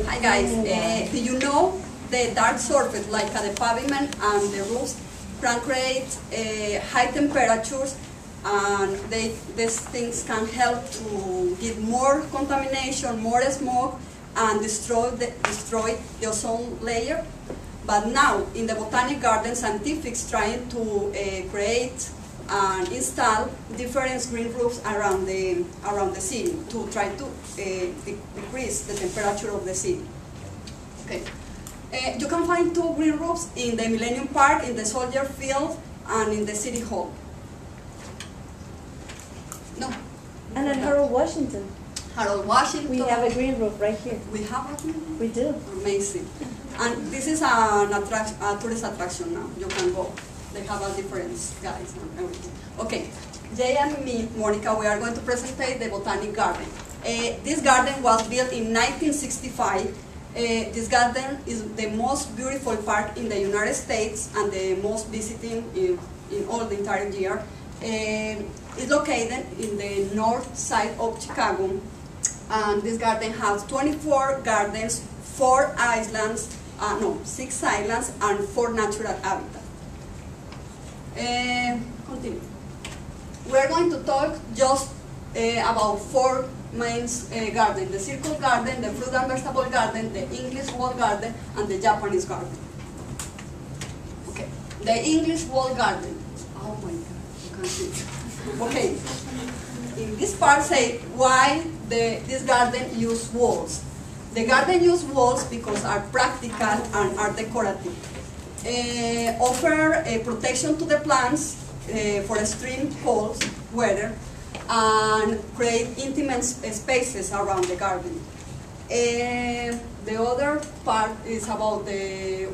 Hi guys, do you know the dark surface like the pavement and the roofs can create high temperatures, and these things can help to give more contamination, more smoke, and destroy the ozone layer. But now in the botanic garden, scientists trying to create and install different green roofs around the city to try to decrease the temperature of the city. Okay. You can find 2 green roofs in the Millennium Park, in the Soldier Field, and in the City Hall. No. And in Harold Washington. Harold Washington. We have a green roof right here. We have a green roof? We do. Amazing. And this is a tourist attraction now. You can go. They have a difference, guys, and everything. Okay, Jay and me, Monica, we are going to present the Botanic Garden. This garden was built in 1965. This garden is the most beautiful park in the United States and the most visiting in all the entire year. It's located in the north side of Chicago, and this garden has 24 gardens, 6 islands, and 4 natural habitats. Continue. We are going to talk just about 4 main gardens: the circle garden, the fruit and vegetable garden, the English wall garden, and the Japanese garden. Okay, the English wall garden. Oh my God, you can see it. Okay, in this part say why this garden use walls. The garden use walls because are practical and are decorative. Offer protection to the plants for extreme cold weather, and create intimate spaces around the garden. The other part is about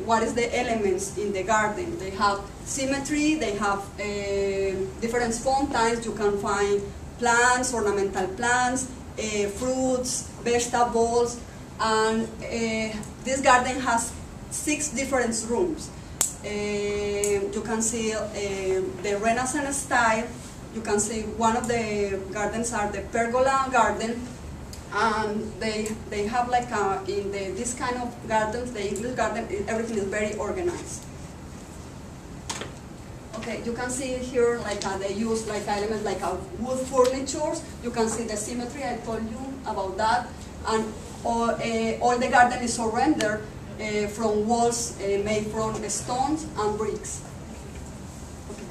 what is the elements in the garden. They have symmetry, they have different fountains. You can find plants, ornamental plants, fruits, vegetables, and this garden has 6 different rooms. You can see the Renaissance style. You can see one of the gardens are the pergola garden, and they have like this kind of gardens, the English garden, everything is very organized. Okay, you can see here like they use like elements like wood furniture. You can see the symmetry, I told you about that, and all the garden is surrendered from walls made from stones and bricks. Okay.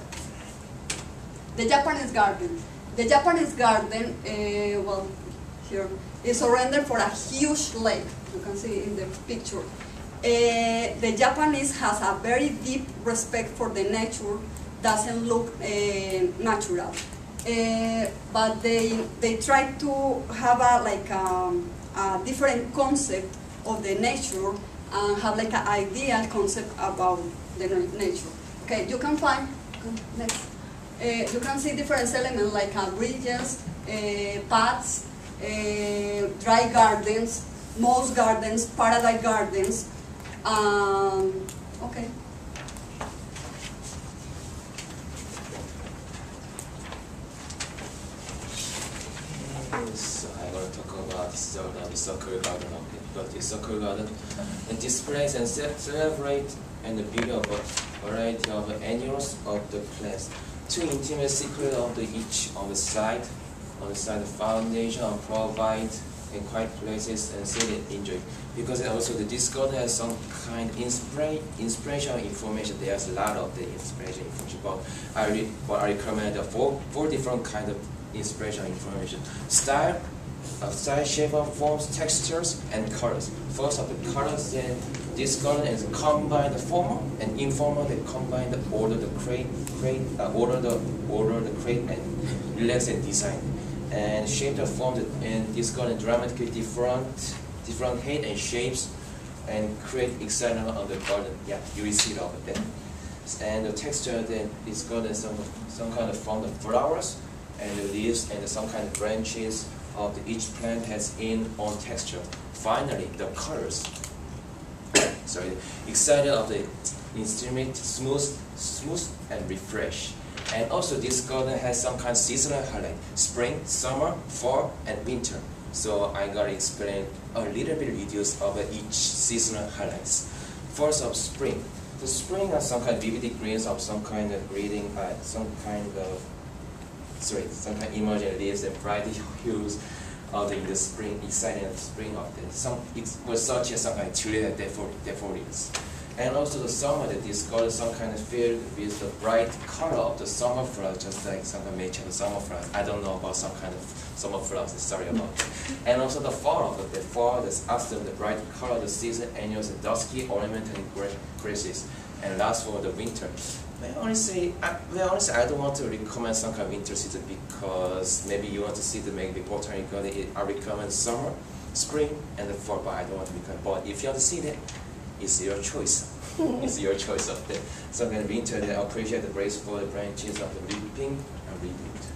The Japanese garden. The Japanese garden, well, here, is surrendered for a huge lake. You can see in the picture. The Japanese has a very deep respect for the nature. Doesn't look natural, but they try to have a different concept of the nature, and have like an ideal concept about the nature. Okay, you can find next. You can see different elements like bridges, paths, dry gardens, moss gardens, paradise gardens. Okay. So I'm going to talk about the circle garden. But the circle garden displays and celebrate and the beauty of a variety of animals of the plants. 2 intimate secrets of each on the side the foundation and provide in quiet places and city enjoy. Because also this garden has some kind of inspirational information. There's a lot of the inspiration information, but I recommend 4 different kind of inspirational information. Style, shape of forms, textures, and colors. First of the colors, then this garden is combine the formal and informal. They combine the order, the crate, and relax and design. And shape the forms in this garden dramatically different height and shapes, and create excitement on the garden. Yeah, you will see it over there. And the texture, then this garden some kind of form of flowers and the leaves and some kind of branches of each plant has in own texture. Finally, the colors. Sorry, excited of the instrument, smooth and refresh. And also this garden has some kind of seasonal highlight: spring, summer, fall, and winter. So I gotta explain a little bit videos of each seasonal highlights. First of spring. The spring are some kind of vivid greens of some kind of reading, some kind of emerging leaves and bright hues of in the spring, exciting of spring of the some was such as some kind of tulip daffodils. And also the summer, they discovered some kind of field with the bright color of the summer flowers, just like some kind of nature of the summer flowers. I don't know about some kind of summer flowers, sorry about it. And also the fall of the fall, that's after the bright color of the season, annuals and dusky ornamental grasses. And last for the winter. Honestly, I don't want to recommend some kind of winter season because maybe you want to see the maybe botanical. I recommend summer, spring, and the fall, but I don't want to recommend. But if you want to see that, it's your choice. It's your choice of the some kind of winter that appreciate the graceful branches of the leaping and rebuild.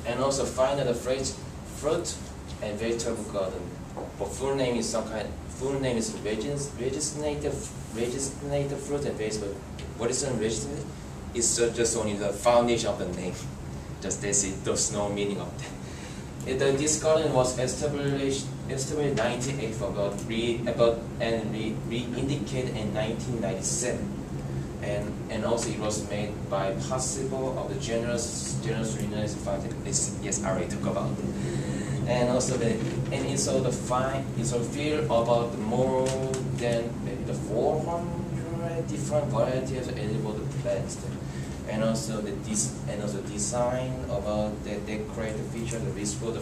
And also find the fruit and vegetable garden. But full name is registrated fruit and vegetable. What is registrated? It's just only the foundation of the name. Just that's it. There's no meaning of that. This garden was established in 1908 and re-indicated in 1997. And also it was made by possible of the generous Renaissance fountain. Yes, I already talked about it. And also it's a field about more than maybe the 400 different varieties of edible plants. And also design about the decorative feature, the visible the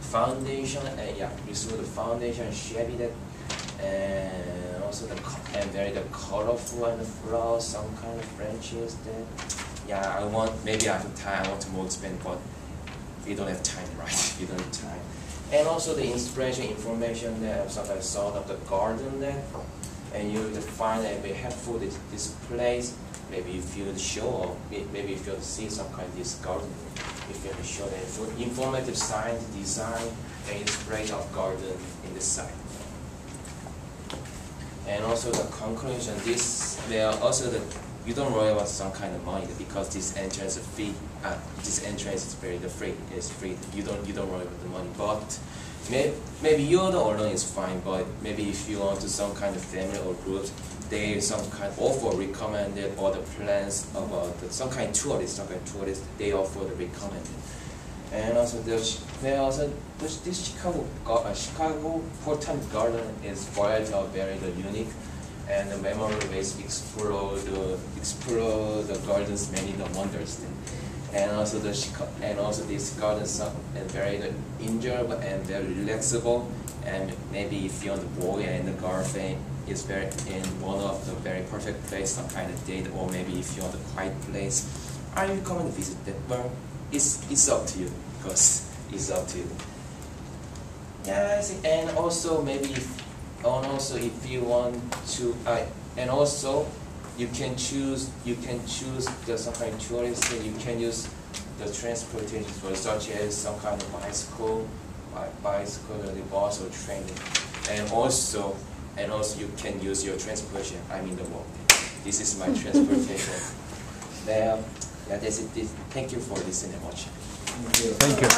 foundation, shabby that, and also the very colorful and the flowers, some kind of branches that. Yeah, maybe I have time. I want to more expand, but we don't have time, right? We don't have time. And also the inspiration, information that sometimes sort of the garden there, and you find that very helpful this place. Maybe if you show, or maybe if you see some kind of this garden, if you show that informative science, design, and inspiration of garden in this site. And also the conclusion, you don't worry about some kind of money because this entrance fee, this entrance is free. It's free. You don't worry about the money, but maybe you're the owner is fine. But maybe if you want to some kind of family or groups, they some kind of offer recommended or the plans about some kind of tourists. They offer the recommended. And also this Chicago Botanic Garden is variety of very unique. And the memorable ways explore the garden's many wonders. And also this garden is very enjoyable and very relaxable. And maybe if you're on the boy and the garden is very in one of the very perfect place, some kind of date, or maybe if you're on the quiet place, I recommend to visit that. But it's up to you because it's up to you. Yeah, I think, and also maybe. If you want to, and also you can choose the some kind of tourist. You can use the transportation for such as some kind of bicycle, the bus or train, and also you can use your transportation. I mean the walk. This is my transportation. Yeah, that's it. Thank you for listening and watching. Thank you.